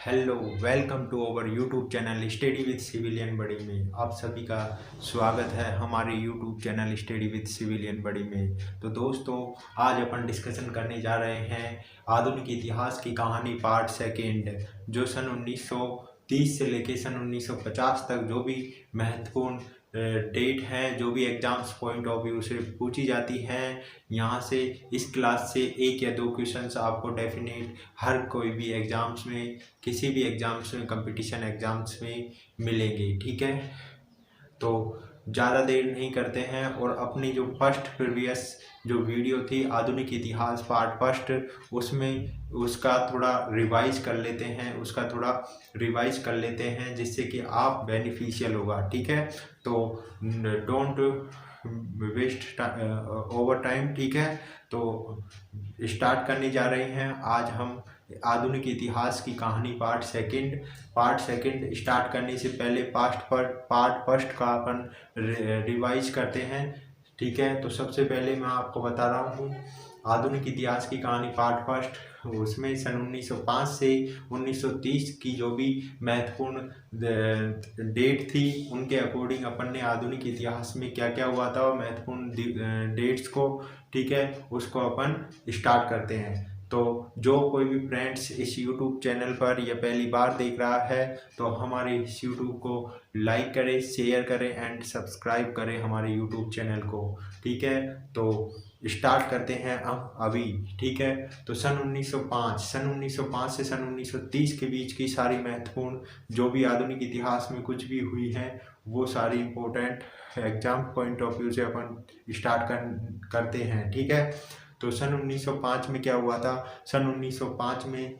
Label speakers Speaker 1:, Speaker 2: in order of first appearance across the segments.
Speaker 1: Hello, welcome to our YouTube channel study with civilian buddy में आप सभी का स्वागत है हमारे YouTube channel study with civilian buddy में। तो दोस्तों, आज अपन डिस्कशन करने जा रहे हैं आधुनिक इतिहास की कहानी पार्ट सेकेंड, जो सन 1930 से लेके सन 1950 तक जो भी महत्वपूर्ण डेट हैं, जो भी एग्जाम्स पॉइंट ऑफ व्यू से पूछी जाती हैं, यहाँ से इस क्लास से एक या दो क्वेश्चंस आपको डेफिनेट हर कोई भी एग्ज़ाम्स में, किसी भी एग्ज़ाम्स में, कंपटीशन एग्ज़ाम्स में मिलेंगे। ठीक है, तो ज़्यादा देर नहीं करते हैं और अपनी जो फर्स्ट प्रीवियस जो वीडियो थी आधुनिक इतिहास पार्ट फर्स्ट, उसमें उसका थोड़ा रिवाइज कर लेते हैं जिससे कि आप बेनिफिशियल होगा। ठीक है, तो डोंट वेस्ट ओवर टाइम। ठीक है, तो स्टार्ट करने जा रहे हैं आज हम आधुनिक इतिहास की कहानी पार्ट सेकंड स्टार्ट करने से पहले पार्ट फर्स्ट का अपन रिवाइज करते हैं। ठीक है, तो सबसे पहले मैं आपको बता रहा हूँ आधुनिक इतिहास की कहानी पार्ट फर्स्ट, उसमें सन 1905 से 1930 की जो भी महत्वपूर्ण डेट थी उनके अकॉर्डिंग अपन ने आधुनिक इतिहास में क्या क्या हुआ था और महत्वपूर्ण डेट्स को, ठीक है, उसको अपन स्टार्ट करते हैं। तो जो कोई भी फ्रेंड्स इस यूट्यूब चैनल पर या पहली बार देख रहा है तो हमारे इस यूट्यूब को लाइक करें, शेयर करें एंड सब्सक्राइब करें हमारे यूट्यूब चैनल को। ठीक है, तो स्टार्ट करते हैं अब अभी। ठीक है, तो सन 1905 से सन 1930 के बीच की सारी महत्वपूर्ण जो भी आधुनिक इतिहास में कुछ भी हुई है वो सारी important exam point of view से अपन स्टार्ट करते हैं। ठीक है, तो सन 1905 में क्या हुआ था? सन 1905 में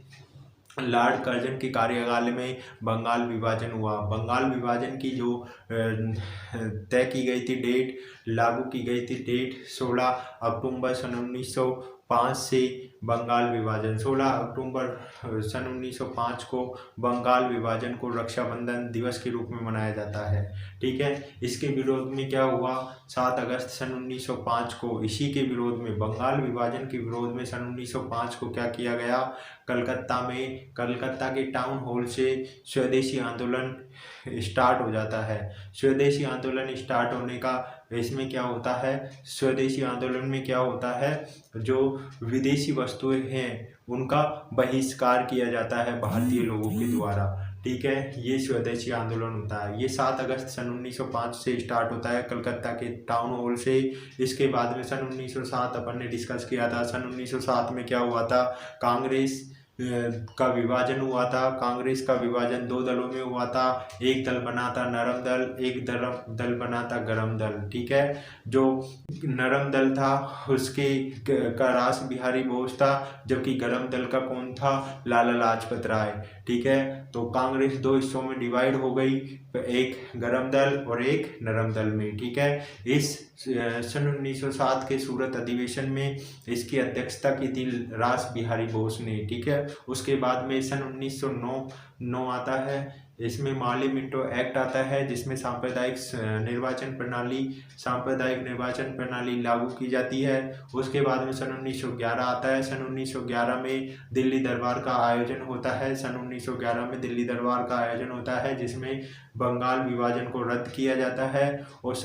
Speaker 1: लॉर्ड कर्जन के कार्यकाल में बंगाल विभाजन हुआ। बंगाल विभाजन की जो तय की गई थी डेट, लागू की गई थी डेट 16 अक्टूबर सन 1905 से बंगाल विभाजन 16 अक्टूबर सन 1905 को बंगाल विभाजन को रक्षाबंधन दिवस के रूप में मनाया जाता है। ठीक है, इसके विरोध में क्या हुआ? 7 अगस्त सन 1905 को इसी के विरोध में, बंगाल विभाजन के विरोध में सन 1905 को क्या किया गया? कलकत्ता के टाउन हॉल से स्वदेशी आंदोलन स्टार्ट हो जाता है। स्वदेशी आंदोलन स्टार्ट होने का इसमें क्या होता है? स्वदेशी आंदोलन में क्या होता है? जो विदेशी वस्तुएं हैं उनका बहिष्कार किया जाता है भारतीय लोगों के द्वारा। ठीक है, ये स्वदेशी आंदोलन होता है। ये 7 अगस्त सन 1905 से स्टार्ट होता है कलकत्ता के टाउन हॉल से। इसके बाद में सन 1907 अपन ने डिस्कस किया था। सन 1907 में क्या हुआ था? कांग्रेस का विभाजन हुआ था। कांग्रेस का विभाजन 2 दलों में हुआ था। एक दल बना था नरम दल, एक दल बना था गरम दल। ठीक है, जो नरम दल था उसके का रास बिहारी बोस था, जबकि गरम दल का कौन था? लाला लाजपत राय। ठीक है, तो कांग्रेस 2 हिस्सों में डिवाइड हो गई, एक गरम दल और एक नरम दल में। ठीक है, इस सन 1907 के सूरत अधिवेशन में इसकी अध्यक्षता की थी रास बिहारी बोस ने। ठीक है, उसके बाद में सन 1909 आता है। इसमें मार्ली मिंटो एक्ट आता है जिसमें सांप्रदायिक निर्वाचन प्रणाली लागू की जाती है। उसके बाद में सन 1911 आता है। सन 1911 में दिल्ली दरबार का आयोजन होता है। सन 1911 में दिल्ली दरबार का आयोजन होता है जिसमें बंगाल विभाजन को रद्द किया जाता है और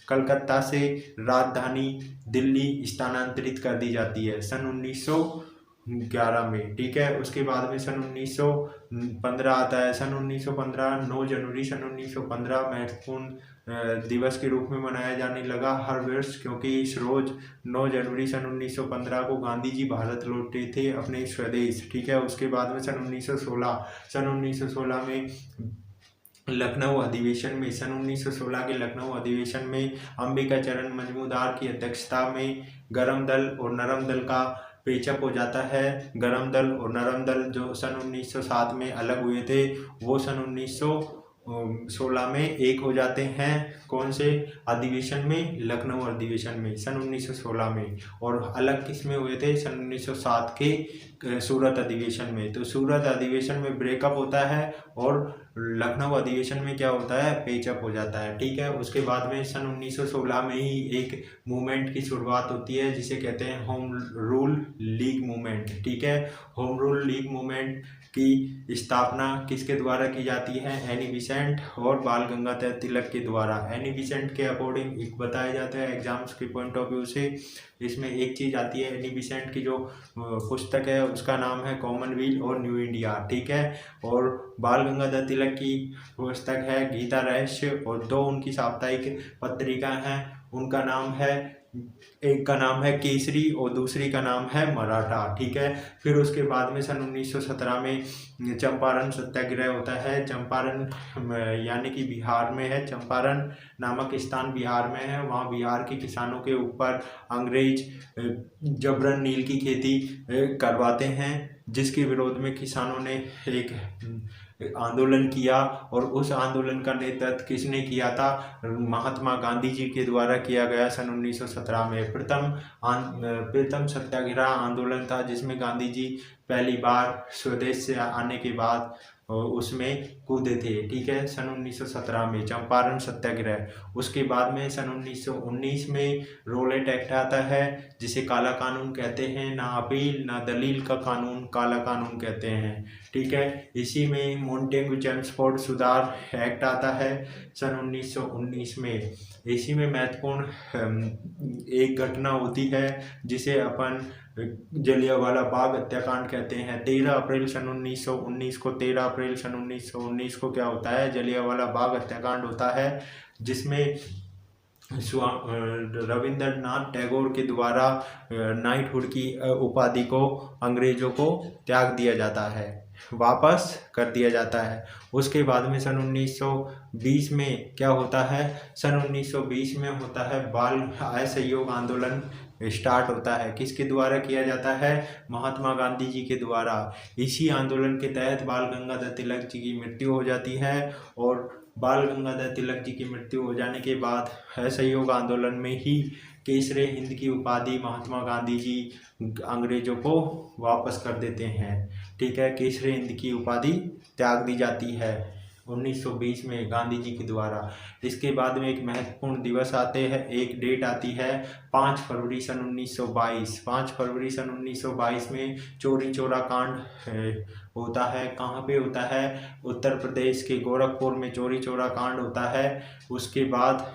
Speaker 1: कलकत्ता से राजधानी दिल्ली स्थानांतरित कर दी जाती है सन 1911 में। ठीक है, उसके बाद में सन 1915 आता है। सन 1915 9 जनवरी सन 1915 महत्वपूर्ण दिवस के रूप में मनाया जाने लगा हर वर्ष, क्योंकि इस रोज 9 जनवरी सन 1915 को गांधी जी भारत लौटे थे अपने स्वदेश। ठीक है, उसके बाद में सन 1916 में लखनऊ अधिवेशन में, सन 1916 के लखनऊ अधिवेशन में अंबिकाचरण मजूमदार की अध्यक्षता में गरम दल और नरम दल का पेचअप हो जाता है। गरम दल और नरम दल जो सन 1907 में अलग हुए थे वो सन 1916 में एक हो जाते हैं। कौन से अधिवेशन में? लखनऊ अधिवेशन में सन 1916 में। और अलग किस में हुए थे? सन 1907 के सूरत अधिवेशन में। तो सूरत अधिवेशन में ब्रेकअप होता है और लखनऊ अधिवेशन में क्या होता है? पेचअप हो जाता है। ठीक है। उसके बाद में सन 1916 में ही एक मूवमेंट की शुरुआत होती है जिसे कहते हैं होम रूल लीग मूवमेंट। ठीक है। होम रूल लीग मूवमेंट की स्थापना किसके द्वारा की जाती है? एनी बेसेंट और बाल गंगाधर तिलक के द्वारा। एनी बेसेंट के अकॉर्डिंग एक बताया जाता है एग्जाम्स के पॉइंट ऑफ व्यू से। इसमें एक चीज़ आती है, एनी बेसेंट की जो पुस्तक है उसका नाम है कॉमनवेल्थ और न्यू इंडिया। ठीक है। और बाल गंगाधर तिलक की पुस्तक है गीता रहस्य। और दो उनकी साप्ताहिक पत्रिका हैं, उनका नाम है, एक का नाम है केसरी और दूसरी का नाम है मराठा। ठीक है। फिर उसके बाद में सन 1917 में चंपारण सत्याग्रह होता है। चंपारण यानी कि बिहार में है, चंपारण नामक स्थान बिहार में है। वहाँ बिहार के किसानों के ऊपर अंग्रेज जबरन नील की खेती करवाते हैं, जिसके विरोध में किसानों ने एक आंदोलन किया। और उस आंदोलन का नेतृत्व किसने किया था? महात्मा गांधी जी के द्वारा किया गया सन 1917 में। प्रथम सत्याग्रह आंदोलन था जिसमें गांधी जी पहली बार स्वदेश से आने के बाद उसमें कूदे थे। ठीक है। सन 1917 में चंपारण सत्याग्रह। उसके बाद में सन 1919 में रोलेट एक्ट आता है जिसे काला कानून कहते हैं। ना अपील ना दलील का कानून, काला कानून कहते हैं। ठीक है। इसी में मोंटेगू चेम्सफोर्ड सुधार एक्ट आता है सन 1919 में। इसी में महत्वपूर्ण एक घटना होती है जिसे अपन जलियांवाला बाग हत्याकांड कहते हैं। 13 अप्रैल सन 1919 को 13 अप्रैल सन 1919 को क्या होता है? जलियांवाला बाग हत्याकांड होता है, जिसमें रविंद्रनाथ टैगोर के द्वारा नाइटहुड की उपाधि को अंग्रेजों को त्याग दिया जाता है, वापस कर दिया जाता है। उसके बाद में सन 1920 में क्या होता है? सन 1920 में होता है बाल असहयोग आंदोलन स्टार्ट होता है। किसके द्वारा किया जाता है? महात्मा गांधी जी के द्वारा। इसी आंदोलन के तहत बाल गंगाधर तिलक जी की मृत्यु हो जाती है। और बाल गंगाधर तिलक जी की मृत्यु हो जाने के बाद असहयोग आंदोलन में ही केसरे हिंद की उपाधि महात्मा गांधी जी अंग्रेजों को वापस कर देते हैं। ठीक है। केसरे हिंद की उपाधि त्याग दी जाती है 1920 में गांधी जी के द्वारा। इसके बाद में एक महत्वपूर्ण दिवस आते हैं, एक डेट आती है 5 फरवरी सन 1922। 5 फरवरी सन 1922 में चौरी चौरा कांड होता है। कहाँ पे होता है? उत्तर प्रदेश के गोरखपुर में चौरी चौरा कांड होता है। उसके बाद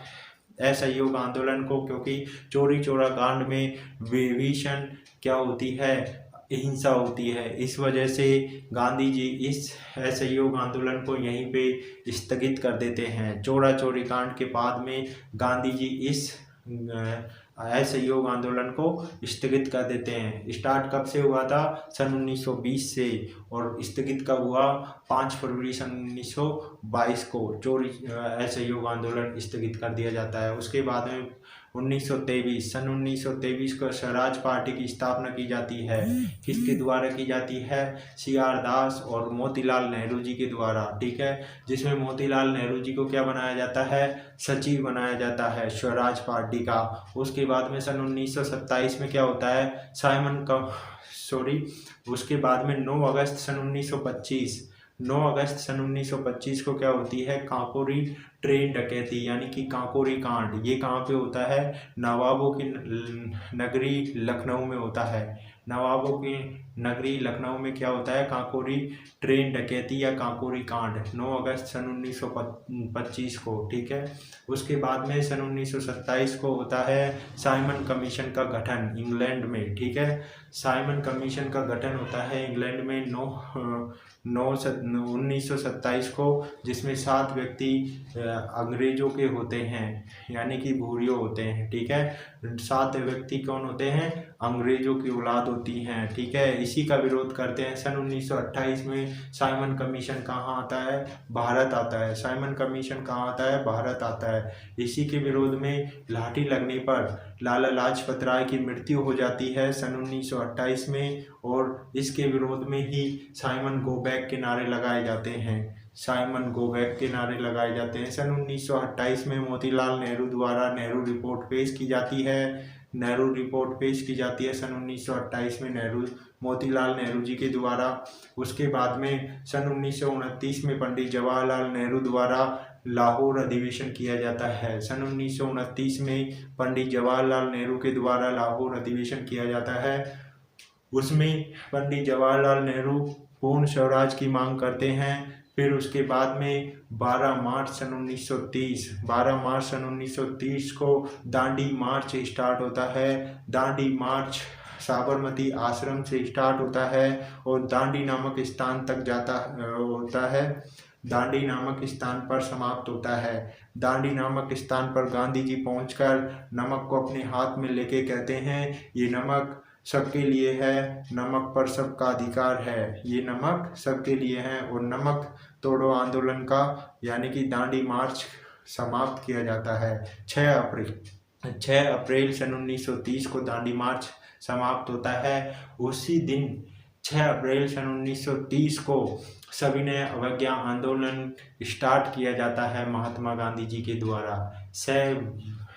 Speaker 1: असहयोग आंदोलन को, क्योंकि चौरी चौरा कांड में विभीषण क्या होती है? हिंसा होती है, इस वजह से गांधी जी इस असहयोग आंदोलन को यहीं पे स्थगित कर देते हैं। चौरा चौरी कांड के बाद में गांधी जी इस असहयोग आंदोलन को स्थगित कर देते हैं। स्टार्ट कब से हुआ था? सन 1920 से। और स्थगित कब हुआ? 5 फरवरी सन 1922 को चौरी असहयोग आंदोलन स्थगित कर दिया जाता है। उसके बाद में 1923 सन 1923 को स्वराज पार्टी की स्थापना की जाती है। किसके द्वारा की जाती है? CR दास और मोतीलाल नेहरू जी के द्वारा। ठीक है। जिसमें मोतीलाल नेहरू जी को क्या बनाया जाता है? सचिव बनाया जाता है स्वराज पार्टी का। उसके बाद में सन 1927 में क्या होता है? उसके बाद में 9 अगस्त सन 1925 को क्या होती है? काकोरी ट्रेन डकैती यानी कि काकोरी कांड। ये कहाँ पे होता है? नवाबों की नगरी लखनऊ में होता है। नवाबों की नगरी लखनऊ में क्या होता है? काकोरी ट्रेन डकैती या काकोरी कांड 9 अगस्त सन 1925 को। ठीक है। उसके बाद में सन 1927 को होता है साइमन कमीशन का गठन इंग्लैंड में। ठीक है। साइमन कमीशन का गठन होता है इंग्लैंड में 1927 को, जिसमें 7 व्यक्ति अंग्रेजों के होते हैं यानी कि भूरियों होते हैं। ठीक है। 7 व्यक्ति कौन होते हैं? अंग्रेजों की औलाद होती हैं। ठीक है। इसी का विरोध करते हैं। सन 1928 में साइमन कमीशन कहाँ आता है? भारत आता है। साइमन कमीशन कहाँ आता है? भारत आता है। इसी के विरोध में लाठी लगने पर लाला लाजपत राय की मृत्यु हो जाती है सन 1928 में। और इसके विरोध में ही साइमन गो बैक के नारे लगाए जाते हैं। साइमन गोबैक के नारे लगाए जाते हैं। सन 1928 में मोतीलाल नेहरू द्वारा नेहरू रिपोर्ट पेश की जाती है। नेहरू रिपोर्ट पेश की जाती है सन 1928 में मोतीलाल नेहरू जी के द्वारा। उसके बाद में सन 1929 में पंडित जवाहरलाल नेहरू द्वारा लाहौर अधिवेशन किया जाता है। सन 1929 में पंडित जवाहरलाल नेहरू के द्वारा लाहौर अधिवेशन किया जाता है। उसमें पंडित जवाहरलाल नेहरू पूर्ण स्वराज की मांग करते हैं। फिर उसके बाद में 12 मार्च सन 1930 को दांडी मार्च स्टार्ट होता है। दांडी मार्च साबरमती आश्रम से स्टार्ट होता है और दांडी नामक स्थान तक जाता होता है। दांडी नामक स्थान पर समाप्त होता है। दांडी नामक स्थान पर गांधी जी पहुंचकर नमक को अपने हाथ में लेके कहते हैं, ये नमक सबके लिए है, नमक पर सबका अधिकार है, ये नमक सबके लिए है। और नमक तोड़ो आंदोलन का यानी कि दांडी मार्च समाप्त किया जाता है। 6 अप्रैल सन 1930 को दांडी मार्च समाप्त होता है। उसी दिन 6 अप्रैल सन 1930 को सविनय अवज्ञा आंदोलन स्टार्ट किया जाता है महात्मा गांधी जी के द्वारा।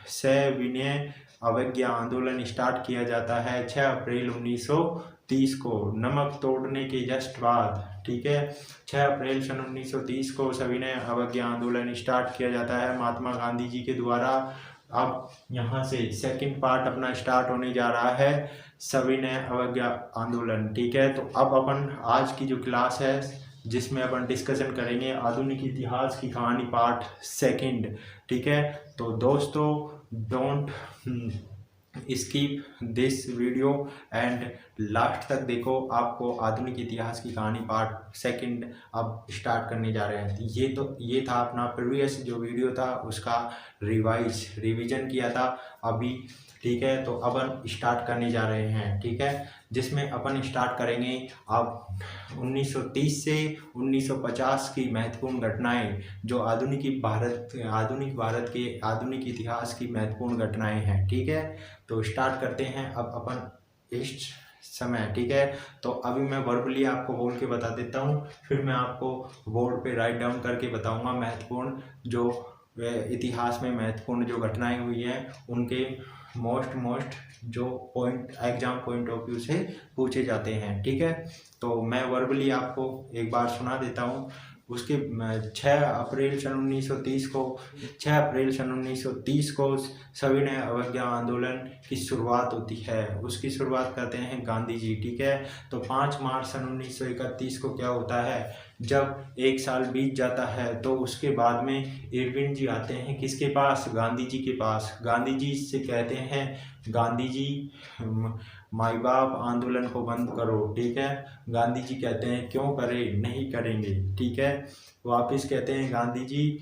Speaker 1: सविनय अवज्ञा आंदोलन स्टार्ट किया जाता है 6 अप्रैल 1930 को, नमक तोड़ने के जस्ट बाद। ठीक है, 6 अप्रैल सन 1930 को सविनय अवज्ञा आंदोलन स्टार्ट किया जाता है महात्मा गांधी जी के द्वारा। अब यहाँ से सेकंड पार्ट अपना स्टार्ट होने जा रहा है, सविनय अवज्ञा आंदोलन। ठीक है, तो अब अपन आज की जो क्लास है जिसमें अपन डिस्कशन करेंगे आधुनिक इतिहास की कहानी पार्ट 2। ठीक है, तो दोस्तों don't skip this video and last तक देखो। आपको आधुनिक इतिहास की कहानी पार्ट 2 अब स्टार्ट करने जा रहे हैं। ये था अपना प्रीवियस जो वीडियो था उसका रिवीजन किया था अभी। ठीक है, तो अपन स्टार्ट करने जा रहे हैं। ठीक है, जिसमें अपन स्टार्ट करेंगे अब 1930 से 1950 की महत्वपूर्ण घटनाएं जो आधुनिक भारत के आधुनिक इतिहास की महत्वपूर्ण घटनाएं हैं। ठीक है, तो स्टार्ट करते हैं अब अपन इस समय। ठीक है, तो अभी मैं वर्बली आपको बोल के बता देता हूँ, फिर मैं आपको बोर्ड पे राइट डाउन करके बताऊंगा महत्वपूर्ण जो इतिहास में महत्वपूर्ण जो घटनाएं हुई हैं उनके मोस्ट जो point exam point of view से पूछे जाते हैं। ठीक है, तो मैं वर्बली आपको एक बार सुना देता हूँ। उसके 6 अप्रैल सन 1930 को सविनय अवज्ञा आंदोलन की शुरुआत होती है। उसकी शुरुआत करते हैं गांधी जी। ठीक है, तो 5 मार्च सन 1931 को क्या होता है, जब 1 साल बीत जाता है तो उसके बाद में इरविन जी आते हैं किसके पास, गांधी जी के पास। गांधी जी से कहते हैं, गांधी जी माई बाप आंदोलन को बंद करो। ठीक है, गांधी जी कहते हैं क्यों करें, नहीं करेंगे। ठीक है, वापस कहते हैं गांधी जी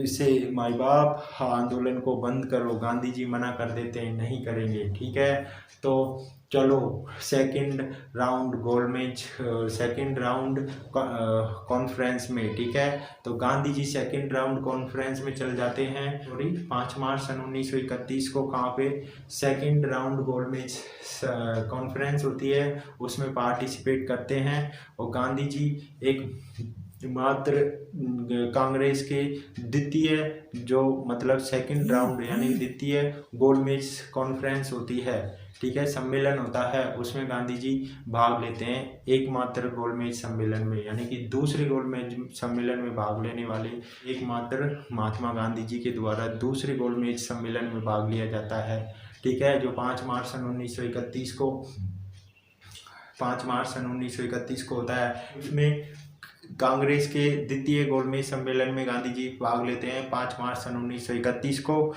Speaker 1: से माई बाप आंदोलन को बंद करो। गांधी जी मना कर देते हैं, नहीं करेंगे। ठीक है, तो चलो सेकंड राउंड कॉन्फ्रेंस में। ठीक है, तो Gandhi ji second round conference में चल जाते हैं। 5 मार्च सन 1931 को कहाँ पे सेकंड राउंड गोलमेज कॉन्फ्रेंस होती है, उसमें पार्टिसिपेट करते हैं। और गांधी जी एक मात्र कांग्रेस के द्वितीय जो मतलब सेकंड राउंड यानी द्वितीय गोलमेज कॉन्फ्रेंस होती है। ठीक है, सम्मेलन होता है, उसमें गांधी जी भाग लेते हैं एकमात्र गोलमेज सम्मेलन में, यानी कि दूसरे गोलमेज सम्मेलन में भाग लेने वाले एकमात्र महात्मा गांधी जी के द्वारा दूसरे गोलमेज सम्मेलन में भाग लिया जाता है। ठीक है, जो 5 मार्च सन 1931 को होता है, उसमें कांग्रेस के द्वितीय गोलमेज सम्मेलन में गांधी जी भाग लेते हैं 5 मार्च सन 1931 को।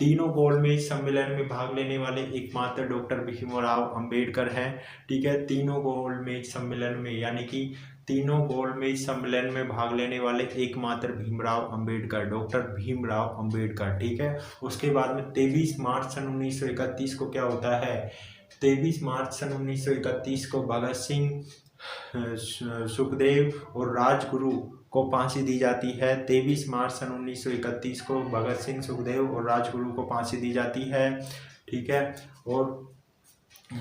Speaker 1: तीनों गोलमेज सम्मेलन में भाग लेने वाले एकमात्र डॉक्टर भीमराव अंबेडकर हैं। ठीक है, तीनों गोलमेज सम्मेलन में यानी कि तीनों गोलमेज सम्मेलन में भाग लेने वाले एकमात्र डॉक्टर भीमराव अंबेडकर। ठीक है, उसके बाद में 23 मार्च सन 1931 को क्या होता है, 23 मार्च सन 1931 को भगत सिंह, सुखदेव और राजगुरु को फांसी दी जाती है। 23 मार्च सन 1931 को भगत सिंह, सुखदेव और राजगुरु को फांसी दी जाती है। ठीक है, और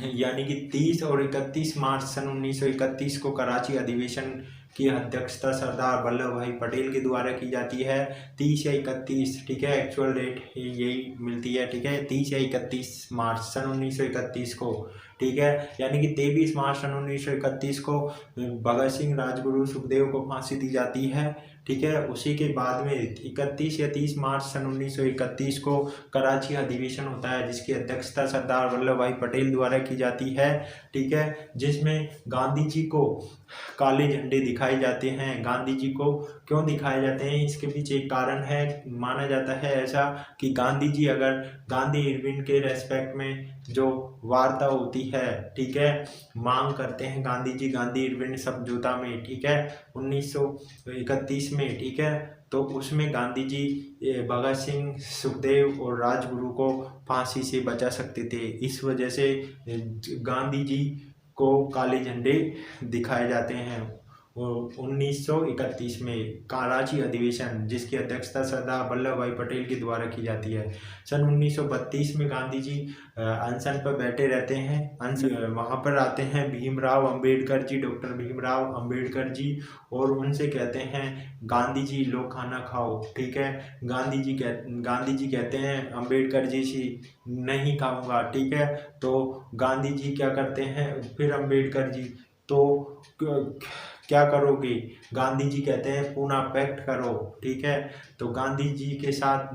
Speaker 1: यानी कि 30 और 31 मार्च सन 1931 को कराची अधिवेशन की अध्यक्षता सरदार वल्लभ भाई पटेल के द्वारा की जाती है। 30 या 31, ठीक है, एक्चुअल डेट यही मिलती है, ठीक है, 30 या 31 मार्च सन 1931 को, ठीक है, यानी कि 23 मार्च सन 1931 को भगत सिंह, राजगुरु, सुखदेव को फांसी दी जाती है, ठीक है। उसी के बाद में 31 या 30 मार्च सन 1931 को कराची अधिवेशन होता है, जिसकी अध्यक्षता सरदार वल्लभ भाई पटेल द्वारा की जाती है, ठीक है, जिसमें गांधी जी को काले झंडे दिखाए जाते हैं। गांधी जी को क्यों दिखाए जाते हैं, इसके पीछे एक कारण है। माना जाता है ऐसा कि गांधी जी अगर गांधी इरविन के रेस्पेक्ट में जो वार्ता होती है, ठीक है, मांग करते हैं गांधी जी गांधी इरविन समझौता में, ठीक है, 1931 में, ठीक है, तो उसमें गांधी जी भगत सिंह, सुखदेव और राजगुरु को फांसी से बचा सकते थे। इस वजह से गांधी जी को काले झंडे दिखाए जाते हैं। 1931 में कराची अधिवेशन, जिसकी अध्यक्षता सरदार वल्लभ भाई पटेल के द्वारा की जाती है। सन 1932 में गांधी जी अनशन पर बैठे रहते हैं। वहाँ पर आते हैं भीमराव अंबेडकर जी, डॉक्टर भीमराव अंबेडकर जी, और उनसे कहते हैं गांधी जी लो खाना खाओ, ठीक है। गांधी जी कहते हैं अंबेडकर जी से नहीं खाऊंगा, ठीक है। तो गांधी जी क्या करते हैं, फिर अंबेडकर जी तो क्या करोगे, गांधी जी कहते हैं पूना पैक्ट करो, ठीक है। तो गांधी जी के साथ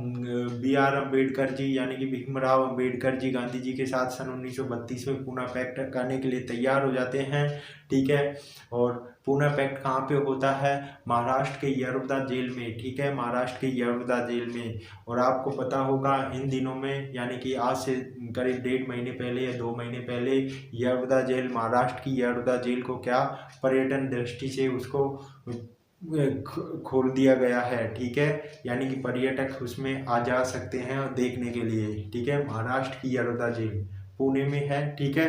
Speaker 1: BR अम्बेडकर जी यानी कि भीमराव अम्बेडकर जी गांधी जी के साथ सन 1932 में पूना पैक्ट करने के लिए तैयार हो जाते हैं, ठीक है। और पूना पैक्ट कहाँ पे होता है, महाराष्ट्र के यरवदा जेल में, ठीक है, महाराष्ट्र के यरवदा जेल में। और आपको पता होगा इन दिनों में, यानी कि आज से करीब 1.5 महीने पहले या 2 महीने पहले यरवदा जेल, महाराष्ट्र की यरवदा जेल को क्या पर्यटन दृष्टि से उसको खोल दिया गया है, ठीक है, यानी कि पर्यटक उसमें आ जा सकते हैं और देखने के लिए, ठीक है। महाराष्ट्र की यरवदा जेल पुणे में है, ठीक है,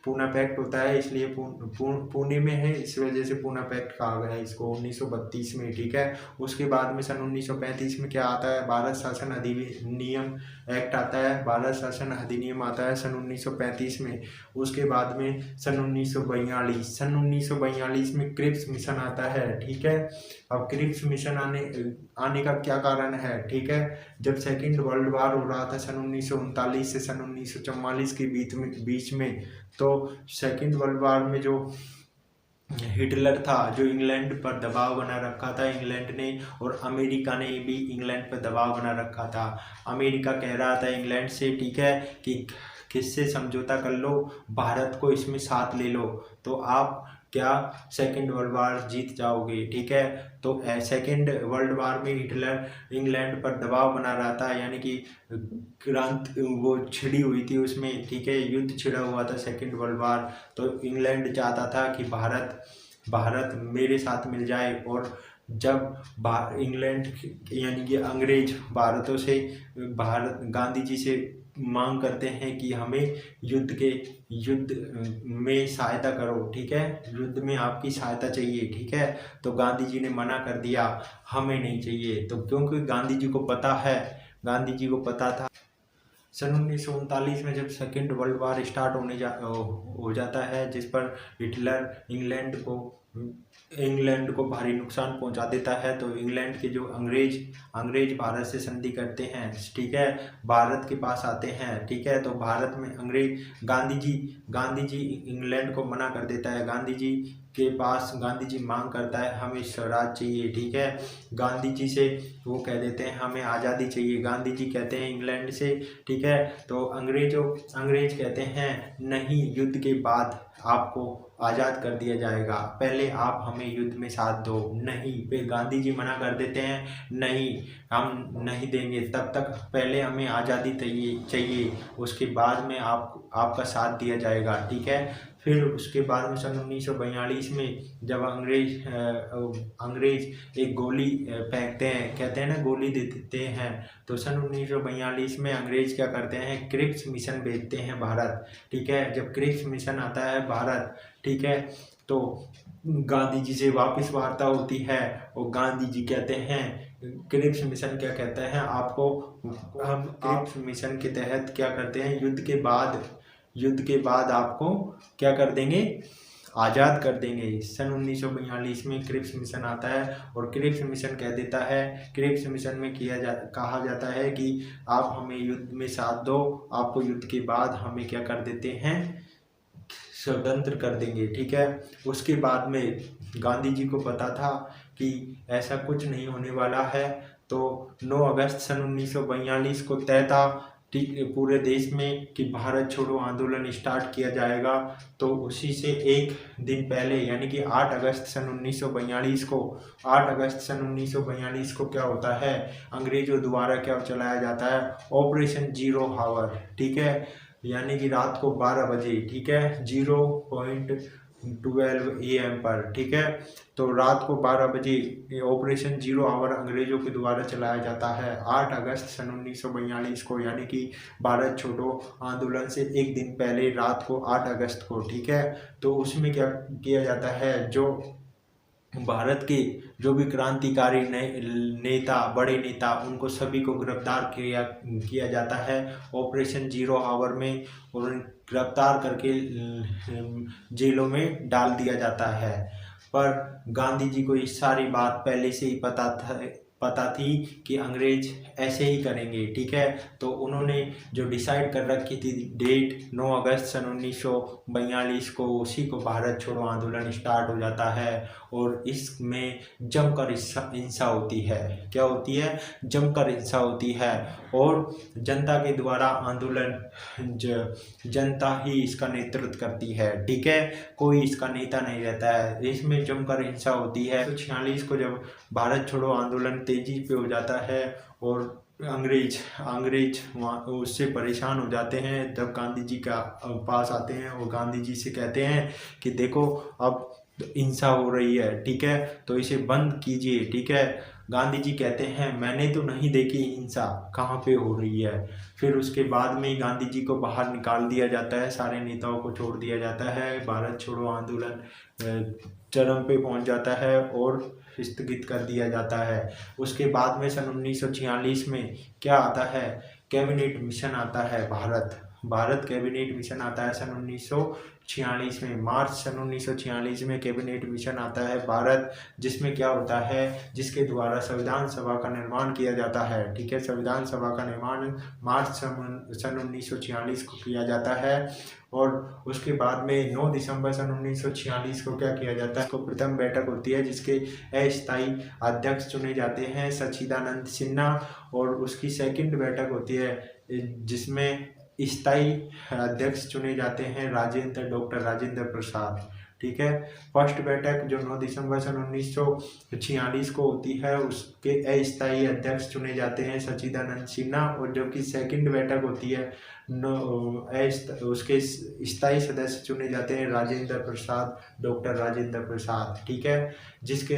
Speaker 1: पूना पैक्ट होता है इसलिए पुणे में है, इस वजह से पूना पैक्ट कहा गया है इसको 1932 में, ठीक है। उसके बाद में सन 1935 में क्या आता है, भारत शासन अधिनियम एक्ट आता है, भारत शासन अधिनियम आता है सन 1935 में। उसके बाद में सन 1942 में क्रिप्स मिशन आता है, ठीक है। अब क्रिप्स मिशन आने का क्या कारण है, ठीक है, जब सेकेंड वर्ल्ड वार हो रहा था सन 1939 से सन 1944 के बीच में, तो सेकेंड वर्ल्ड वार में जो हिटलर था, जो इंग्लैंड पर दबाव बना रखा था इंग्लैंड ने, और अमेरिका ने भी इंग्लैंड पर दबाव बना रखा था। अमेरिका कह रहा था इंग्लैंड से, ठीक है, कि किससे समझौता कर लो, भारत को इसमें साथ ले लो, तो आप क्या सेकेंड वर्ल्ड वार जीत जाओगे, ठीक है। तो सेकेंड वर्ल्ड वार में हिटलर इंग्लैंड पर दबाव बना रहा था, यानी कि क्रांति वो छिड़ी हुई थी उसमें, ठीक है, युद्ध छिड़ा हुआ था सेकेंड वर्ल्ड वार। तो इंग्लैंड चाहता था कि भारत मेरे साथ मिल जाए, और जब इंग्लैंड यानी कि अंग्रेज भारत गांधी जी से मांग करते हैं कि हमें युद्ध में सहायता करो, ठीक है, युद्ध में आपकी सहायता चाहिए, ठीक है। तो गांधी जी ने मना कर दिया, हमें नहीं चाहिए। तो क्योंकि गांधी जी को पता था सन 1939 में जब सेकेंड वर्ल्ड वार स्टार्ट हो जाता है, जिस पर हिटलर इंग्लैंड को भारी नुकसान पहुंचा देता है, तो इंग्लैंड के जो अंग्रेज भारत से संधि करते हैं, ठीक है, भारत के पास आते हैं, ठीक है। तो भारत में गांधी जी इंग्लैंड को मना कर देता है। गांधी जी मांग करता है हमें स्वराज चाहिए, ठीक है। गांधी जी से वो कह देते हैं हमें आज़ादी चाहिए, गांधी जी कहते हैं इंग्लैंड से, ठीक है। तो अंग्रेज कहते हैं नहीं, युद्ध के बाद आपको आज़ाद कर दिया जाएगा, पहले आप हमें युद्ध में साथ दो। नहीं, फिर गांधी जी मना कर देते हैं, नहीं हम नहीं देंगे, तब तक पहले हमें आज़ादी चाहिए, उसके बाद में आपका साथ दिया जाएगा, ठीक है। फिर उसके बाद में सन 1942 में जब अंग्रेज एक गोली फेंकते हैं, कहते हैं ना गोली दे देते हैं, तो सन 1942 में अंग्रेज क्या करते हैं, क्रिप्स मिशन भेजते हैं भारत, ठीक है। जब क्रिप्स मिशन आता है भारत, ठीक है, तो गांधी जी से वापस वार्ता होती है, और गांधी जी कहते हैं क्रिप्स मिशन क्या कहता है आपको, हम क्रिप्स मिशन के तहत क्या करते हैं, युद्ध के बाद आपको क्या कर देंगे, आज़ाद कर देंगे। सन 1942 में क्रिप्स मिशन आता है और क्रिप्स मिशन कह देता है, क्रिप्स मिशन में कहा जाता है कि आप हमें युद्ध में साथ दो, आपको युद्ध के बाद हमें क्या कर देते हैं, स्वतंत्र कर देंगे। ठीक है। उसके बाद में गांधी जी को पता था कि ऐसा कुछ नहीं होने वाला है, तो 9 अगस्त सन 1942 को तय था पूरे देश में कि भारत छोड़ो आंदोलन स्टार्ट किया जाएगा। तो उसी से एक दिन पहले यानी कि 8 अगस्त सन 1942 को 8 अगस्त सन 1942 को क्या होता है, अंग्रेजों द्वारा क्या चलाया जाता है, ऑपरेशन जीरो हावर। ठीक है, यानी कि रात को 12 बजे, ठीक है, 0.12 AM पर। ठीक है, तो रात को 12 बजे ऑपरेशन जीरो आवर अंग्रेजों के द्वारा चलाया जाता है 8 अगस्त सन 1942 को, यानी कि भारत छोड़ो आंदोलन से एक दिन पहले रात को 8 अगस्त को। ठीक है, तो उसमें क्या किया जाता है, जो भारत के जो भी क्रांतिकारी नेता, बड़े नेता, उनको सभी को गिरफ्तार किया जाता है ऑपरेशन जीरो आवर में, और गिरफ्तार करके जेलों में डाल दिया जाता है। पर गांधी जी को इस सारी बात पहले से ही पता थी कि अंग्रेज ऐसे ही करेंगे। ठीक है, तो उन्होंने जो डिसाइड कर रखी थी डेट 9 अगस्त सन 1942 को, उसी को भारत छोड़ो आंदोलन स्टार्ट हो जाता है और इसमें जमकर हिंसा होती है। क्या होती है, जमकर हिंसा होती है और जनता के द्वारा आंदोलन जनता ही इसका नेतृत्व करती है। ठीक है, कोई इसका नेता नहीं रहता है। इसमें जमकर हिंसा होती है। 1946 को जब भारत छोड़ो आंदोलन तेजी पे हो जाता है और अंग्रेज उससे परेशान हो जाते हैं, तब गांधी जी का पास आते हैं और गांधी जी से कहते हैं कि देखो अब हिंसा हो रही है, ठीक है, तो इसे बंद कीजिए। ठीक है, गांधी जी कहते हैं मैंने तो नहीं देखी हिंसा, कहाँ पे हो रही है। फिर उसके बाद में गांधी जी को बाहर निकाल दिया जाता है, सारे नेताओं को छोड़ दिया जाता है, भारत छोड़ो आंदोलन चरम पे पहुंच जाता है और स्थगित कर दिया जाता है। उसके बाद में सन 1946 में क्या आता है, कैबिनेट मिशन आता है, भारत कैबिनेट मिशन आता है सन 1946 में, मार्च सन 1946 में कैबिनेट मिशन आता है भारत, जिसमें क्या होता है, जिसके द्वारा संविधान सभा का निर्माण किया जाता है। ठीक है, संविधान सभा का निर्माण मार्च सन 1946 को किया जाता है और उसके बाद में 9 दिसंबर सन 1946 को क्या किया जाता है, इसको प्रथम बैठक होती है जिसके अस्थायी अध्यक्ष चुने जाते हैं सच्चिदानंद सिन्हा, और उसकी सेकंड बैठक होती है जिसमें स्थायी अध्यक्ष चुने जाते हैं डॉक्टर राजेंद्र प्रसाद। ठीक है, फर्स्ट बैठक जो 9 दिसंबर सन 1946 को होती है, उसके अस्थायी अध्यक्ष चुने जाते हैं सच्चिदानंद सिन्हा, और जबकि सेकंड बैठक होती है उसके स्थायी सदस्य चुने जाते हैं डॉक्टर राजेंद्र प्रसाद। ठीक है, जिसके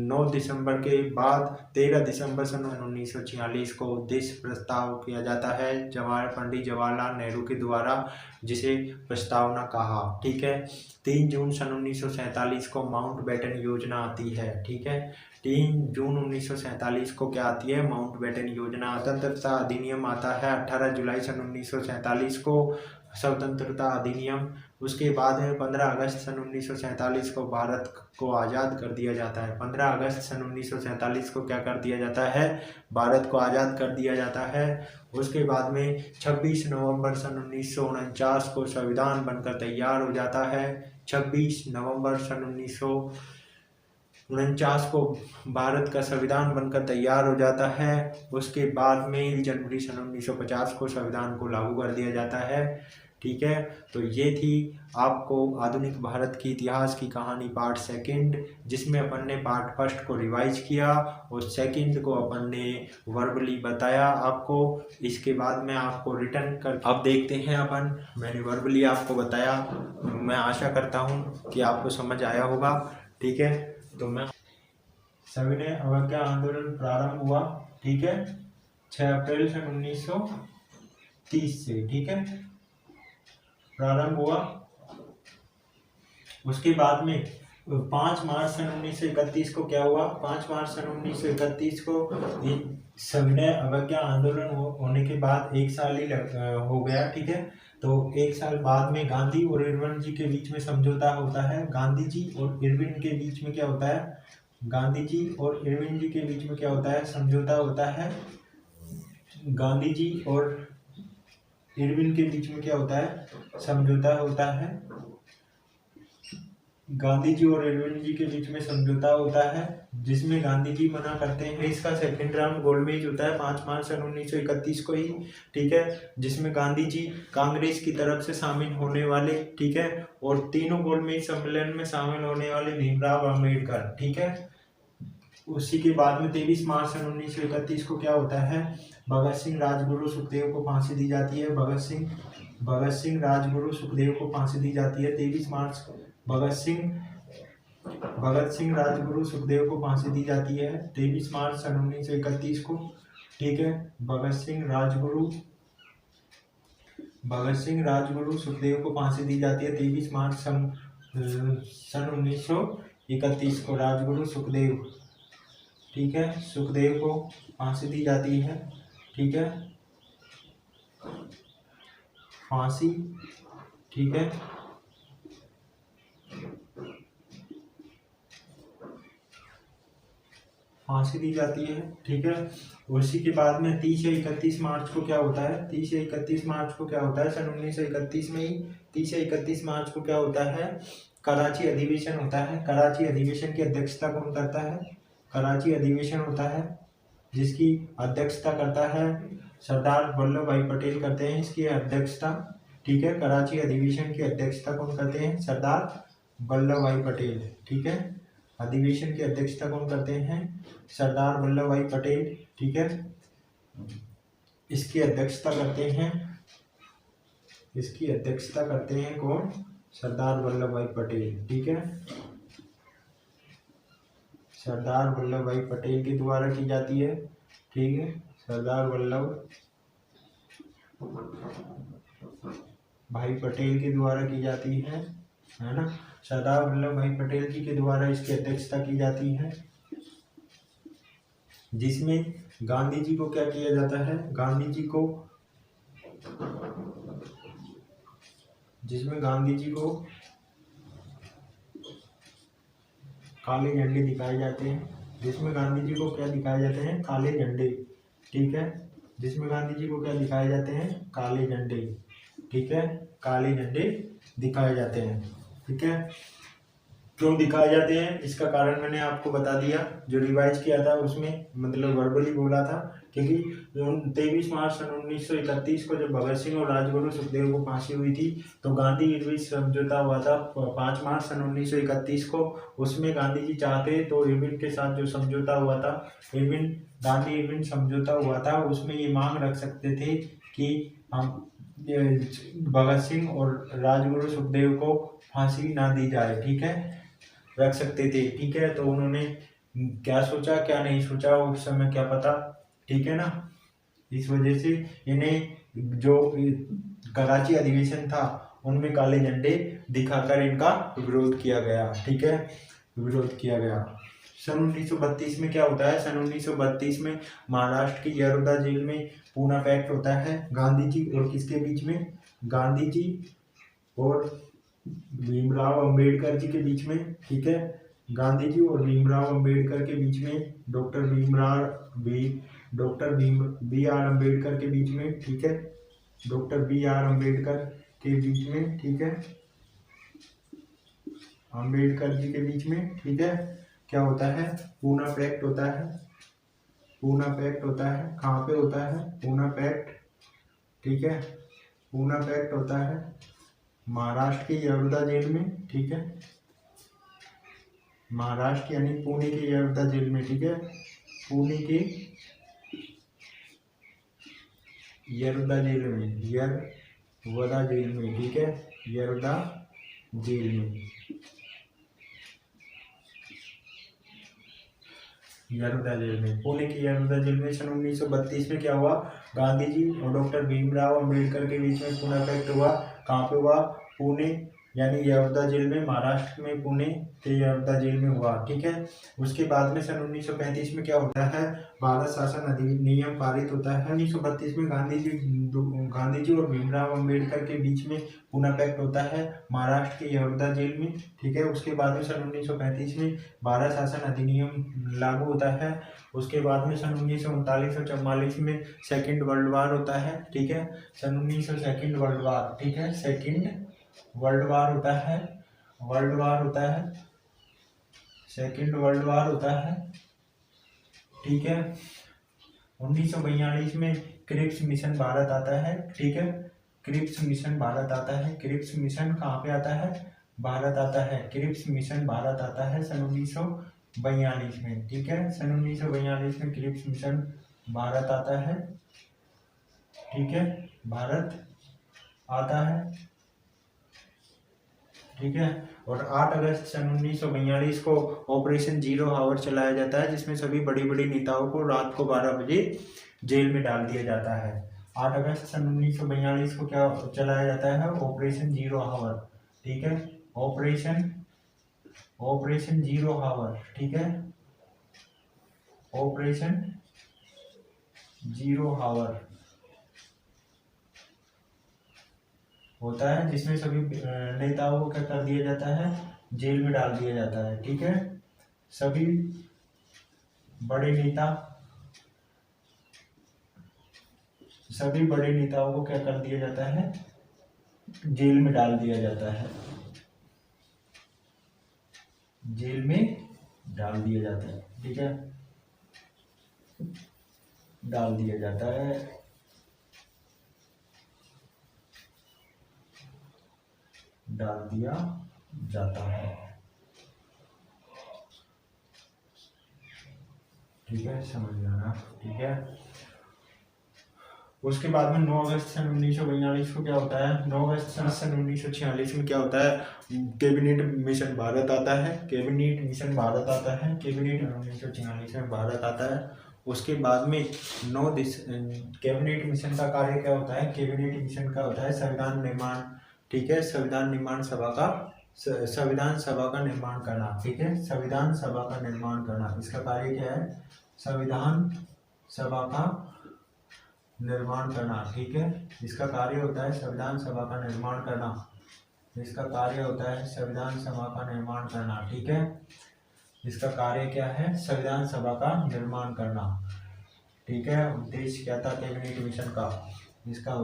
Speaker 1: 9 दिसंबर के बाद 13 दिसंबर सन 1946 को उद्देश्य प्रस्ताव किया जाता है पंडित जवाहरलाल नेहरू के द्वारा, जिसे प्रस्तावना कहा। ठीक है, 3 जून सन 1947 को माउंटबेटन योजना आती है। ठीक है, 3 जून 1947 को क्या आती है, माउंटबेटन योजना। स्वतंत्रता अधिनियम आता है 18 जुलाई सन 1947 को, स्वतंत्रता अधिनियम। उसके बाद में 15 अगस्त सन 1947 को भारत को आज़ाद कर दिया जाता है। 15 अगस्त सन 1947 को क्या कर दिया जाता है, भारत को आज़ाद कर दिया जाता है। उसके बाद में 26 नवंबर सन 1949 को संविधान बनकर तैयार हो जाता है। 26 नवंबर सन 1949 को भारत का संविधान बनकर तैयार हो जाता है। उसके बाद में जनवरी सन 1950 को संविधान को लागू कर दिया जाता है। ठीक है, तो ये थी आपको आधुनिक भारत की इतिहास की कहानी पार्ट सेकंड, जिसमें अपन ने पार्ट फर्स्ट को रिवाइज किया और सेकंड को अपन ने वर्बली बताया आपको। इसके बाद में आपको रिटर्न कर अब देखते हैं अपन, मैंने वर्बली आपको बताया, मैं आशा करता हूँ कि आपको समझ आया होगा। ठीक है, तो मैं सविनय अवज्ञा आंदोलन प्रारंभ हुआ। ठीक है, 6 अप्रैल सन 1930 से, ठीक है, प्रारंभ हुआ। उसके बाद में 5 मार्च सन 1931 को क्या हुआ, 5 मार्च सन 1931 को सविनय अवज्ञा आंदोलन होने के बाद 1 साल ही हो गया। ठीक है, तो एक साल बाद में गांधी और इरविन जी के बीच में समझौता होता है। गांधी जी और इरविन के बीच में क्या होता है, गांधी जी और इरविन जी के बीच में क्या होता है, समझौता होता है। गांधी जी और इरविन के बीच में क्या होता है, समझौता होता है। गांधी जी और इरविन जी के बीच में समझौता होता है, जिसमें गांधी जी मना करते हैं। इसका सेकंड राउंड गोलमेज होता है 5 मार्च सन 1931 को ही, ठीक है, जिसमें गांधी जी कांग्रेस की तरफ से शामिल होने वाले, ठीक है, और तीनों गोलमेज सम्मेलन में शामिल होने वाले भीमराव अम्बेडकर, ठीक है। उसी के बाद में 23 मार्च सन 1931 को क्या होता है, भगत सिंह, राजगुरु, सुखदेव को फांसी दी जाती है। भगत सिंह, राजगुरु, सुखदेव को फांसी दी जाती है 23 मार्च। भगत सिंह, राजगुरु, सुखदेव को फांसी दी जाती है 23 मार्च सन 1931 को, ठीक है। भगत सिंह, राजगुरु, सुखदेव को फांसी दी जाती है 23 मार्च सन 1931 को। राजगुरु, सुखदेव, ठीक है, सुखदेव को फांसी दी जाती है, ठीक है, फांसी, ठीक है। फांसी दी जाती है, ठीक है। उसी के बाद में 30 या 31 मार्च को क्या होता है, 30 या 31 मार्च को क्या होता है, सन 1931 में ही 30 या 31 मार्च को क्या होता है, कराची अधिवेशन होता है। कराची अधिवेशन की अध्यक्षता कौन करता है, कराची अधिवेशन होता है, जिसकी अध्यक्षता करता है सरदार वल्लभ भाई पटेल करते हैं इसकी अध्यक्षता, ठीक है। कराची अधिवेशन की अध्यक्षता कौन करते हैं, सरदार वल्लभ भाई पटेल, ठीक है। अधिवेशन की अध्यक्षता कौन करते हैं, सरदार वल्लभ भाई पटेल, ठीक है। इसकी अध्यक्षता करते हैं कौन, सरदार वल्लभ भाई पटेल, ठीक है। सरदार वल्लभ भाई पटेल के द्वारा की जाती है, ठीक है। सरदार वल्लभ भाई पटेल के द्वारा की जाती है ना। सरदार वल्लभ भाई पटेल जी के द्वारा इसकी अध्यक्षता की जाती है, जिसमें गांधी जी को क्या किया जाता है, जिसमें गांधी जी को काले झंडे दिखाए जाते हैं, जिसमें गांधी जी को क्या दिखाए जाते हैं, काले झंडे, ठीक है। जिसमें गांधी जी को क्या दिखाए जाते हैं, काले झंडे, ठीक है, काले झंडे दिखाए जाते हैं, ठीक है। क्यों दिखाए जाते हैं, इसका कारण मैंने आपको बता दिया, जो रिवाइज किया था उसमें, मतलब वर्बली बोला था, क्योंकि 23 मार्च सन 1931 को जब भगत सिंह और राजगुरु सुखदेव को फांसी हुई थी, तो गांधी इरविन समझौता हुआ था 5 मार्च सन 1931 को। उसमें गांधी जी चाहते तो इरविन के साथ जो समझौता हुआ था, गांधी इरविन समझौता हुआ था, उसमें ये मांग रख सकते थे कि हम भगत सिंह और राजगुरु सुखदेव को फांसी ना दी जाए, ठीक है, रख सकते थे, ठीक है। तो उन्होंने क्या सोचा क्या नहीं सोचा उस समय क्या पता, ठीक है ना। इस वजह से इन्हें जो कराची अधिवेशन था उनमें काले झंडे दिखाकर इनका विरोध किया गया, ठीक है, विरोध किया गया। सन 1932 में क्या होता है, सन 1932 में महाराष्ट्र की यरोदा जेल में पूना पैक्ट होता है गांधी जी और किसके बीच में, गांधी जी और भीमराव अंबेडकर जी के बीच में, ठीक है। गांधी जी और भीमराव अंबेडकर के बीच में, डॉक्टर बी आर अम्बेडकर के बीच में, ठीक है, डॉक्टर बी आर अम्बेडकर के बीच में, ठीक है, अम्बेडकर जी के बीच में, ठीक है, क्या होता है, पूना पैक्ट होता है। पूना पैक्ट होता है, कहाँ पे होता है पूना पैक्ट, ठीक है, पूना पैक्ट होता है महाराष्ट्र की यरोदा जेल में, ठीक है, महाराष्ट्र यानी पुणे की यरोदा जेल में, ठीक है, पुणे की यरोदा जेल में, यरोदा जेल में, ठीक है, यरोदा जेल में, यरोदा जेल में, पुणे की यरोदा जेल में सन 1932 में क्या हुआ, गांधी जी और डॉक्टर भीमराव अम्बेडकर के बीच में पूना पैक्ट हुआ। कहाँ पे हुआ, पुणे यानी यरोदा जेल में, महाराष्ट्र में पुणे, के यर्दा जेल में हुआ, ठीक है। उसके बाद में सन 1935 में क्या होता है, भारत शासन अधिनियम पारित होता है। 1932 में गांधी जी और भीमराव अम्बेडकर के बीच में पुणे पैक्ट होता है महाराष्ट्र के यर्दा जेल में, ठीक है। उसके बाद में सन 1935 में भारत शासन अधिनियम लागू होता है। उसके बाद में सन 1939 और 44 में सेकेंड वर्ल्ड वार होता है, ठीक है। सन 1900 सेकेंड वर्ल्ड वार, ठीक है, सेकेंड वर्ल्ड वार होता है, सेकेंड वर्ल्ड वार होता है, ठीक है। 1942 में क्रिप्स मिशन भारत आता है, ठीक है। क्रिप्स मिशन भारत आता है। क्रिप्स मिशन कहाँ पे आता है, भारत आता है। क्रिप्स मिशन भारत आता है सन 1942 में, ठीक है। सन 1942 में क्रिप्स मिशन भारत आता है, ठीक है, भारत आता है, ठीक है। और 8 अगस्त सन 1942 को ऑपरेशन जीरो हावर चलाया जाता है, जिसमें सभी बड़ी बड़ी नेताओं को रात को 12 बजे जेल में डाल दिया जाता है। 8 अगस्त सन 1942 को क्या चलाया जाता है, ऑपरेशन जीरो हावर, ठीक है, ऑपरेशन जीरो हावर, ठीक है, ऑपरेशन जीरो हावर होता है, जिसमें सभी नेताओं को क्या कर दिया जाता है, जेल में डाल दिया जाता है, ठीक है। सभी बड़े नेताओं को क्या कर दिया जाता है, जेल में डाल दिया जाता है, जेल में डाल दिया जाता है, ठीक है, डाल दिया जाता है, डाल दिया जाता है, ठीक है, समझ जाना, ठीक है। उसके बाद में 9 अगस्त सन 1942 को क्या होता है, 9 अगस्त सन 1946 में क्या होता है, कैबिनेट मिशन भारत आता है, कैबिनेट मिशन भारत आता है, कैबिनेट 1946 में भारत आता है। उसके बाद में कैबिनेट मिशन का कार्य क्या होता है, कैबिनेट मिशन का होता है संविधान निर्माण, ठीक है, संविधान सभा का निर्माण करना, ठीक है, संविधान सभा का निर्माण करना, इसका कार्य क्या है, संविधान सभा का निर्माण करना, ठीक है, इसका कार्य होता है संविधान सभा का निर्माण करना, इसका कार्य होता है संविधान सभा का निर्माण करना, ठीक है, इसका कार्य क्या है, संविधान सभा का निर्माण करना, ठीक है। उद्देश्य क्या था कैबिनेट मिशन का, इसका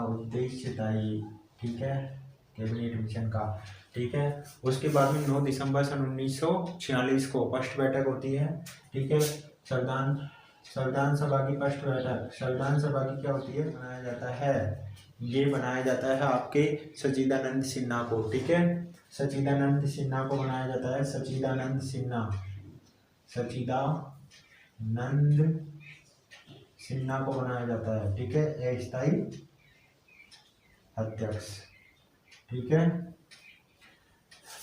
Speaker 1: उद्देश्य था ये, ठीक है, कैबिनेट मिशन का, ठीक है। उसके बाद में 9 दिसंबर सन 1946 को फर्स्ट बैठक होती है, ठीक है, संविधान सभा की फर्स्ट बैठक, संविधान सभा की क्या होती है, बनाया जाता है आपके सच्चिदानंद सिन्हा को, ठीक है, सच्चिदानंद सिन्हा को बनाया जाता है, सच्चिदानंद सिन्हा को बनाया जाता है, ठीक है, अस्थायी अध्यक्ष, ठीक है।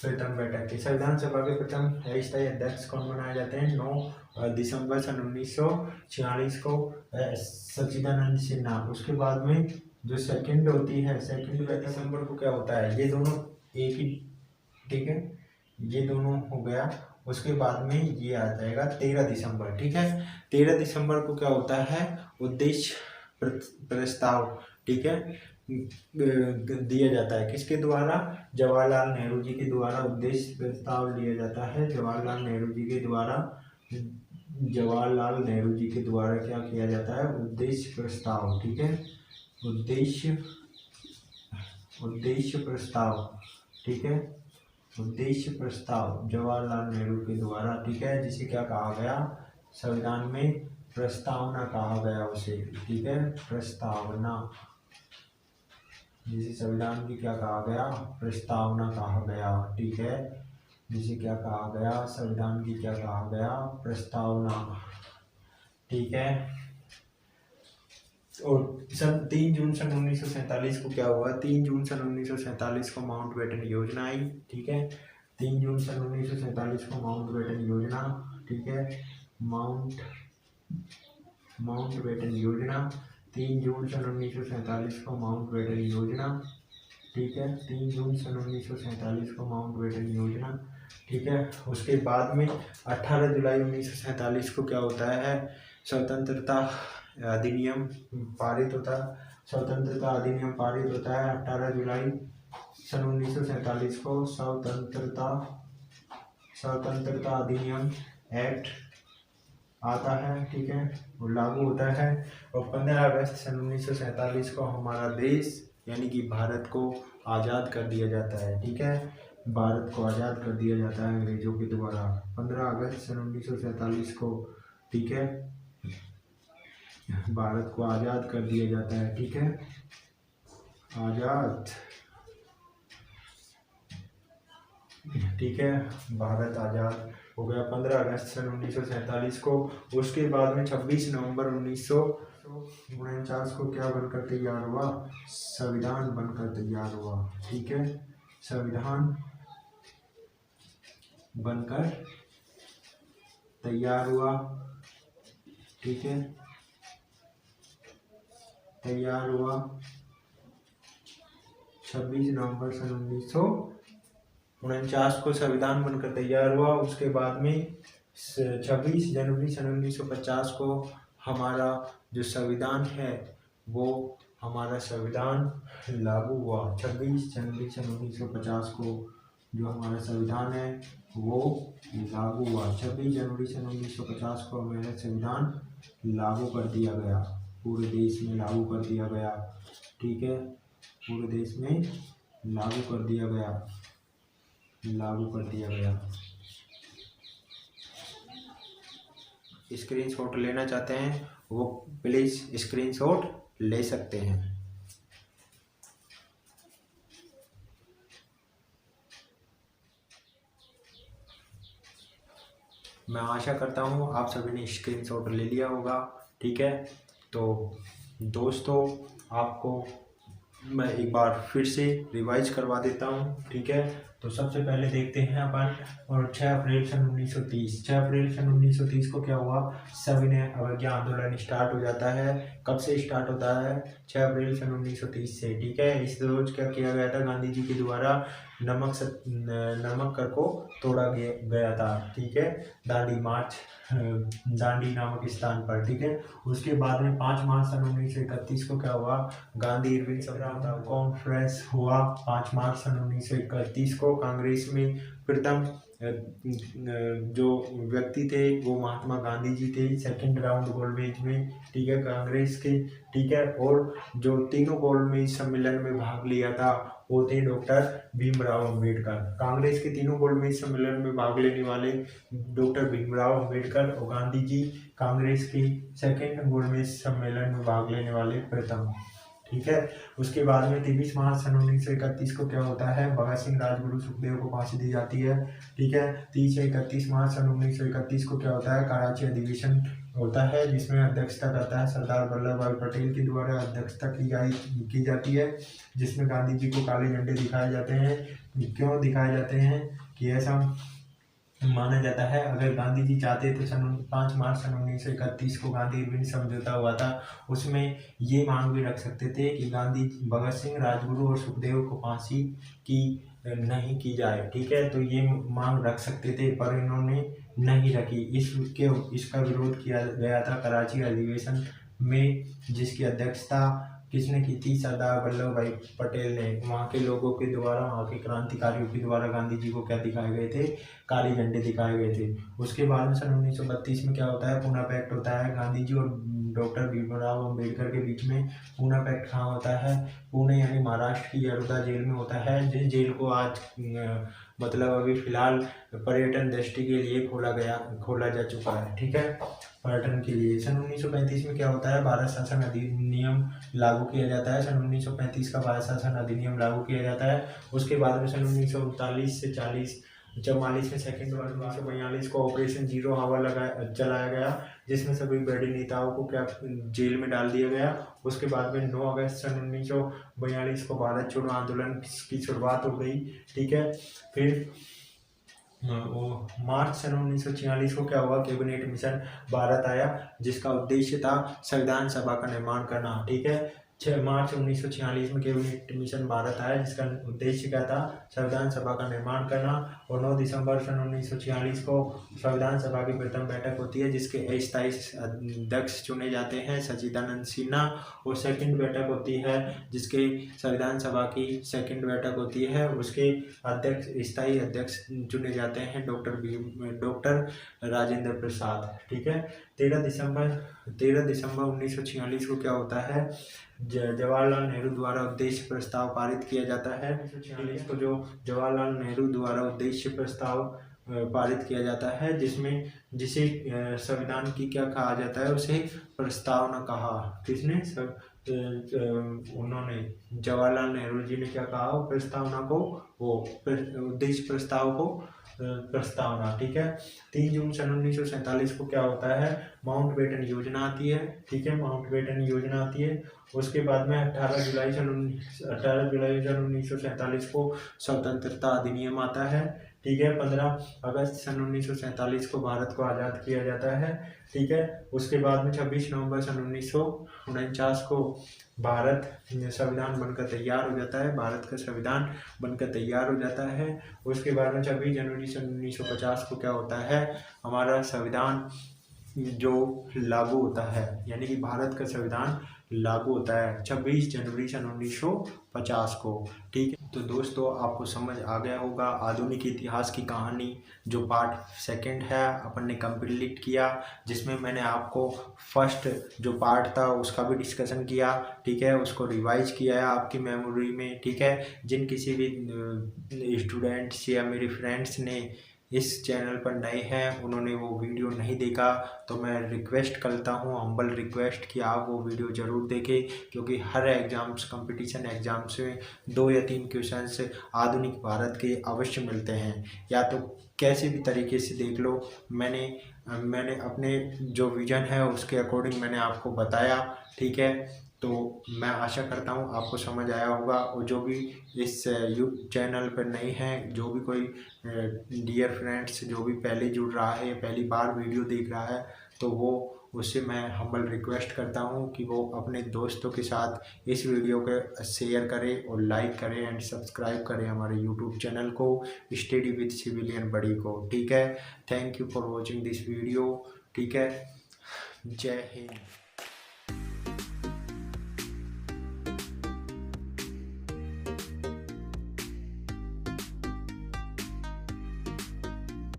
Speaker 1: प्रथम बैठक की संविधान सभा के प्रथम अस्थायी अध्यक्ष कौन बनाए जाते हैं, 9 दिसंबर सन 1946 को सच्चिदानंद सिन्हा। उसके बाद में जो सेकंड होती है, सेकंड दिसंबर को क्या होता है, ये दोनों एक ही, ठीक है, ये दोनों हो गया। उसके बाद में ये आ जाएगा 13 दिसंबर, ठीक है, 13 दिसंबर को क्या होता है, उद्देश्य प्रस्ताव, ठीक है, दिया जाता है, किसके द्वारा, जवाहरलाल नेहरू जी के द्वारा उद्देश्य प्रस्ताव दिया जाता है, जवाहरलाल नेहरू जी के द्वारा क्या किया जाता है, उद्देश्य प्रस्ताव, ठीक है, उद्देश्य प्रस्ताव, ठीक है, उद्देश्य प्रस्ताव जवाहरलाल नेहरू के द्वारा, ठीक है, जिसे क्या कहा गया, संविधान में प्रस्तावना कहा गया उसे, ठीक है, प्रस्तावना, जिसे संविधान की क्या कहा गया, प्रस्तावना कहा गया, ठीक है, जिसे क्या कहा गया, संविधान की क्या कहा गया, प्रस्तावना, ठीक है। और 3 जून सन 1947 को क्या हुआ, 3 जून सन 1947 को माउंटबेटन योजना आई, ठीक है, 3 जून सन 1947 को माउंटबेटन योजना, ठीक है, माउंटबेटन योजना, 3 जून सन 1947 को माउंटबेटन योजना, ठीक है। 3 जून सन 1947 को माउंटबेटन योजना, ठीक है। उसके बाद में 18 जुलाई 1947 को क्या होता है, स्वतंत्रता अधिनियम पारित होता है। स्वतंत्रता अधिनियम पारित होता है 18 जुलाई सन 1947 को स्वतंत्रता अधिनियम एक्ट आता है, ठीक है, वो लागू होता है। और 15 अगस्त सन 1947 को हमारा देश यानी कि भारत को आज़ाद कर दिया जाता है, ठीक है। भारत को आज़ाद कर दिया जाता है अंग्रेजों के द्वारा 15 अगस्त सन 1947 को, ठीक है। भारत को आज़ाद कर दिया जाता है, ठीक है, आज़ाद, ठीक है, भारत आज़ाद हो गया 15 अगस्त सन 1947 को। उसके बाद में 26 नवंबर 1949 को क्या बनकर तैयार हुआ, संविधान बनकर तैयार हुआ, ठीक है, संविधान बनकर तैयार हुआ, ठीक है, तैयार हुआ 26 नवंबर सन 1949 को संविधान बनकर तैयार हुआ। उसके बाद में 26 जनवरी सन 1950 को हमारा जो संविधान है वो हमारा संविधान लागू हुआ। 26 जनवरी सन 1950 को जो हमारा संविधान है वो लागू हुआ। 26 जनवरी सन 1950 को हमारा संविधान लागू कर दिया गया, पूरे देश में लागू कर दिया गया, ठीक है, पूरे देश में लागू कर दिया गया, लागू कर दिया गया। स्क्रीनशॉट लेना चाहते हैं वो प्लीज स्क्रीनशॉट ले सकते हैं। मैं आशा करता हूँ आप सभी ने स्क्रीनशॉट ले लिया होगा, ठीक है। तो दोस्तों आपको मैं एक बार फिर से रिवाइज करवा देता हूँ, ठीक है। तो सबसे पहले देखते हैं अपन, और 6 अप्रैल सन 1930, 6 अप्रैल सन 1930 को क्या हुआ, सविनय अवज्ञा आंदोलन स्टार्ट हो जाता है। कब से स्टार्ट होता है, 6 अप्रैल सन 1930 से, ठीक है। इस रोज क्या किया गया था, गांधी जी के द्वारा नमक कर को तोड़ा गया था, ठीक है, दांडी मार्च, दांडी नामक स्थान पर, ठीक है। उसके बाद में 5 मार्च सन 1931 को क्या हुआ, गांधी इरविन समझौता कॉन्फ्रेंस हुआ 5 मार्च सन 1931 को। कांग्रेस में प्रथम जो व्यक्ति थे वो महात्मा गांधी जी थे, सेकंड राउंड गोलमेज में, ठीक है, कांग्रेस के, ठीक है। और जो तीनों गोलमेज सम्मेलन में भाग लिया था वो थे डॉक्टर भीमराव अंबेडकर। कांग्रेस के तीनों गोलमेज सम्मेलन में भाग लेने वाले डॉक्टर भीमराव अंबेडकर और गांधी जी कांग्रेस के सेकंड गोलमेज सम्मेलन में भाग लेने वाले प्रथम, ठीक है। उसके बाद में 23 मार्च सन 1931 को क्या होता है, भगत सिंह, राजगुरु, सुखदेव को फांसी दी जाती है, ठीक है। 30 से 31 मार्च सन 1931 को क्या होता है, कराची अधिवेशन होता है जिसमें अध्यक्षता करता है सरदार वल्लभ भाई पटेल के द्वारा अध्यक्षता की जाती है, जिसमें गांधी जी को काले झंडे दिखाए जाते हैं। क्यों दिखाए जाते हैं कि ऐसा माना जाता है, अगर गांधी जी चाहते तो 5 मार्च सन 1931 को गांधी इरविन समझौता हुआ था, उसमें ये मांग भी रख सकते थे कि गांधी, भगत सिंह, राजगुरु और सुखदेव को फांसी की नहीं की जाए, ठीक है। तो ये मांग रख सकते थे पर इन्होंने नहीं रखी। इसका विरोध किया गया था कराची अधिवेशन में, जिसकी अध्यक्षता किसने की थी, सरदार वल्लभ भाई पटेल ने। वहाँ के लोगों के द्वारा, वहाँ के क्रांतिकारियों के द्वारा गांधी जी को क्या दिखाए गए थे, काले झंडे दिखाए गए थे। उसके बाद में सन 1932 में क्या होता है, पूना पैक्ट होता है। गांधी जी और डॉक्टर भीमराव अंबेडकर के बीच में पूना पैक्ट कहाँ होता है, पुणे यानी महाराष्ट्र की यशोदा जेल में होता है, जिस जेल को आज मतलब अभी फिलहाल पर्यटन दृष्टि के लिए खोला जा चुका है, ठीक है, पर्यटन के लिए। सन 1935 में क्या होता है, भारत शासन अधिनियम लागू किया जाता है। सन 1935 का भारत शासन अधिनियम लागू किया जाता है। उसके बाद में सन 1939 से 44 में सेकेंड वर्ल्ड वार, 1942 को ऑपरेशन जीरो हवा चलाया गया, जिसमें सभी बड़े नेताओं को क्या जेल में डाल दिया गया। उसके बाद में 9 अगस्त सन 1942 को भारत छोड़ो आंदोलन की शुरुआत हो गई, ठीक है। फिर मार्च सन 1946 को क्या हुआ, कैबिनेट मिशन भारत आया, जिसका उद्देश्य था संविधान सभा का निर्माण करना, ठीक है। 6 मार्च 1946 में कैबिनेट मिशन भारत आया, जिसका उद्देश्य क्या था, संविधान सभा का निर्माण करना। और 9 दिसंबर सन 1946 को संविधान सभा की प्रथम बैठक होती है, जिसके अस्थायी अध्यक्ष चुने जाते हैं सच्चिदानंद सिन्हा। और सेकंड बैठक होती है, जिसके संविधान सभा की सेकंड बैठक होती है, उसके अध्यक्ष स्थायी अध्यक्ष चुने जाते हैं डॉक्टर राजेंद्र प्रसाद। ठीक है। 13 दिसंबर 1946 को क्या होता है, जवाहरलाल नेहरू द्वारा उद्देश्य प्रस्ताव पारित किया जाता है। 1946 को जो जवाहरलाल नेहरू द्वारा उद्देश्य प्रस्ताव पारित किया जाता है, जिसे संविधान की क्या कहा जाता है, उसे प्रस्तावना कहा। किसने? उन्होंने, जवाहरलाल नेहरू जी ने क्या कहा, प्रस्तावना को, वो उद्देश्य प्रस्ताव को प्रस्तावना। ठीक है। 3 जून सन 1947 को क्या होता है, माउंटबेटन योजना आती है। ठीक है, माउंटबेटन योजना आती है। उसके बाद में 18 जुलाई सन 1947 को स्वतंत्रता अधिनियम आता है। ठीक है। 15 अगस्त सन 1947 को भारत को आज़ाद किया जाता है। ठीक है। उसके बाद में 26 नवंबर सन 1949 को भारत संविधान बनकर तैयार हो जाता है, भारत का संविधान बनकर तैयार हो जाता है। उसके बाद में 26 जनवरी सन 1950 को क्या होता है, हमारा संविधान जो लागू होता है, यानी कि भारत का संविधान लागू होता है 26 जनवरी सन 1950 को। ठीक है। तो दोस्तों, आपको समझ आ गया होगा आधुनिक इतिहास की कहानी, जो पार्ट सेकंड है अपन ने कंप्लीट किया, जिसमें मैंने आपको फर्स्ट जो पार्ट था उसका भी डिस्कशन किया। ठीक है, उसको रिवाइज किया है आपकी मेमोरी में। ठीक है। जिन किसी भी स्टूडेंट्स या मेरे फ्रेंड्स ने इस चैनल पर नए हैं, उन्होंने वो वीडियो नहीं देखा, तो मैं रिक्वेस्ट करता हूँ, हम्बल रिक्वेस्ट, कि आप वो वीडियो ज़रूर देखें, क्योंकि हर एग्ज़ाम्स, कंपटीशन एग्ज़ाम्स में 2 या 3 क्वेश्चंस आधुनिक भारत के अवश्य मिलते हैं। या तो कैसे भी तरीके से देख लो, मैंने अपने जो विज़न है उसके अकॉर्डिंग मैंने आपको बताया। ठीक है। तो मैं आशा करता हूँ आपको समझ आया होगा। और जो भी इस यूट्यूब चैनल पर नए हैं, जो भी कोई डियर फ्रेंड्स जो भी पहले जुड़ रहा है, पहली बार वीडियो देख रहा है, तो वो उससे मैं हम्बल रिक्वेस्ट करता हूँ कि वो अपने दोस्तों के साथ इस वीडियो को शेयर करें और लाइक करें एंड सब्सक्राइब करें हमारे यूट्यूब चैनल को, स्टडी विद सिविलियन बडी को। ठीक है। Thank you for watching this video. ठीक है। जय हिंद।